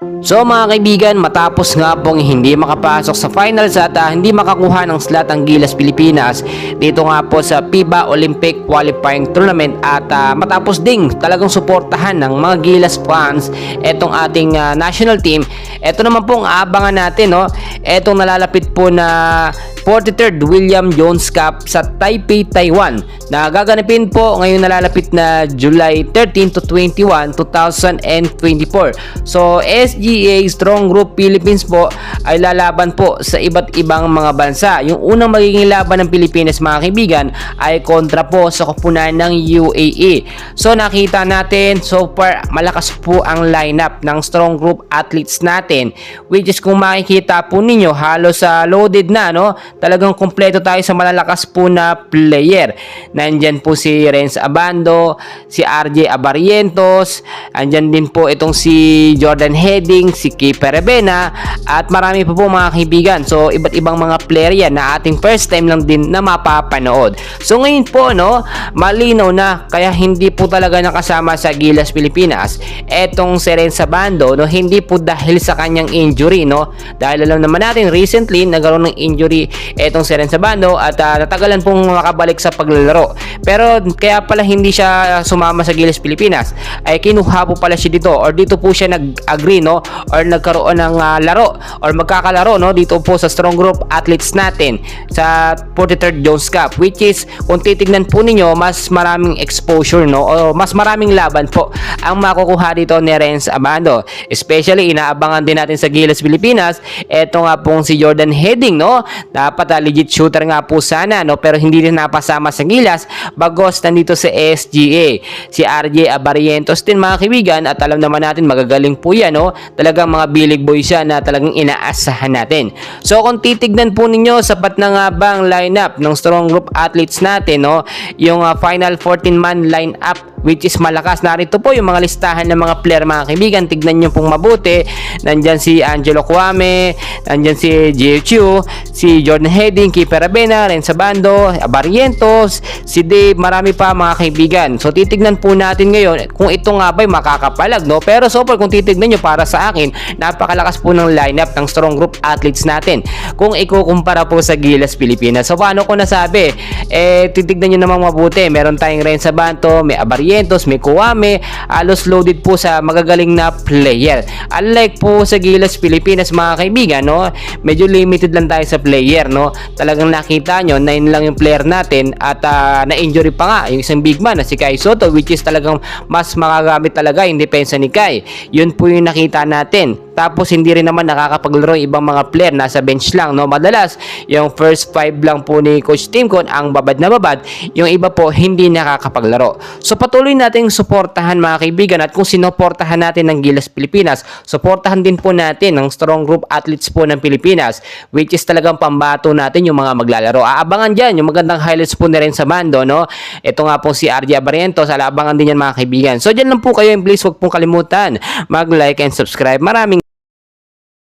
So mga kaibigan, matapos nga pong hindi makapasok sa finals at hindi makakuha ng slot ang Gilas Pilipinas dito nga po sa FIBA Olympic Qualifying Tournament at matapos ding talagang suportahan ng mga Gilas fans etong ating national team, eto naman pong aabangan natin, no? Etong nalalapit po na 43rd William Jones Cup sa Taipei, Taiwan na gaganapin po ngayong nalalapit na July 13 to 21, 2024. So SGA Strong Group Philippines po ay lalaban po sa iba't ibang mga bansa. Yung unang magiging laban ng Pilipinas mga kaibigan ay kontra po sa koponan ng UAE. So nakita natin so far malakas po ang lineup ng Strong Group athletes natin, which is kung makikita po ninyo halos loaded na, no? Talagang kompleto tayo sa malalakas po na player. Nandyan po si Renz Abando, si RJ Abarientos, andyan din po itong si Jordan Heading, si Keeper Rebena, at marami pa po mga kaibigan. So iba't ibang mga player yan na ating first time lang din na mapapanood. So ngayon po, no, malinaw na kaya hindi po talaga nakasama sa Gilas Pilipinas etong si Renz Abando, no, hindi po dahil sa kanyang injury, no, dahil alam naman natin recently nagkaroon ng injury etong si Renz Abando at natagalan pong makabalik sa paglalaro. Pero kaya pala hindi siya sumama sa Gilas Pilipinas ay kinuha po pala siya dito, or dito po siya nag-agree, no, or nagkaroon ng laro or magkakalaro, no, dito po sa Strong Group athletes natin sa 43rd Jones Cup, which is kung titignan po ninyo mas maraming exposure, no, o mas maraming laban po ang makukuha dito ni Renz Abando. Especially inaabangan din natin sa Gilas Pilipinas eto nga pong si Jordan Heading, no. Dapat legit shooter nga po sana, no, pero hindi rin napasama sa Gilas bagos nandito sa SGA si RJ Abarientos din mga kaibigan, at alam naman natin magagaling po yan, no. Talagang mga bilig boy siya na talagang inaasahan natin. So kung titignan po ninyo, sapat na nga ba ang lineup ng Strong Group athletes natin, no, yung final 14-man lineup which is malakas. Narito po yung mga listahan ng mga player mga kaibigan, tignan nyo pong mabuti. Nandyan si Angelo Kwame, nandyan si Gio, si Jordan Heading, Keeper Rebena, Renz Abando, Abarientos, si Dave, marami pa mga kaibigan. So titignan po natin ngayon kung ito nga ba'y makakapalag, no. Pero so far kung titignan nyo, para sa akin napakalakas po ng lineup ng Strong Group athletes natin kung ikukumpara po sa Gilas Pilipinas. So paano ko nasabi? Titignan nyo namang mabuti, meron tayong Renz Abando, may Abarientos, may Kuwame, alos loaded po sa magagaling na player. Unlike po sa Gilas Pilipinas mga kaibigan, no, medyo limited lang tayo sa player, no. Talagang nakita nyo 9 lang yung player natin at na-injury pa nga yung isang big man na si Kai Soto, which is talagang mas makagamit talaga yung depensa ni Kai. Yun po yung nakita natin. Tapos hindi rin naman nakakapaglaro yung ibang mga player, nasa bench lang, no. Madalas yung first 5 lang po ni Coach Timcon ang babad na babad, yung iba po hindi nakakapaglaro. So patuloy nating suportahan mga kaibigan, at kung sinuportahan natin ng Gilas Pilipinas, suportahan din po natin ng Strong Group athletes po ng Pilipinas, which is talagang pambato natin yung mga maglalaro. Aabangan dyan yung magandang highlights po na rin sa bando, no. Ito nga po si RJ Abarientos, aabangan din yan mga kaibigan. So dyan lang po kayo, and please huwag pong kalimutan mag-like and subscribe. Maraming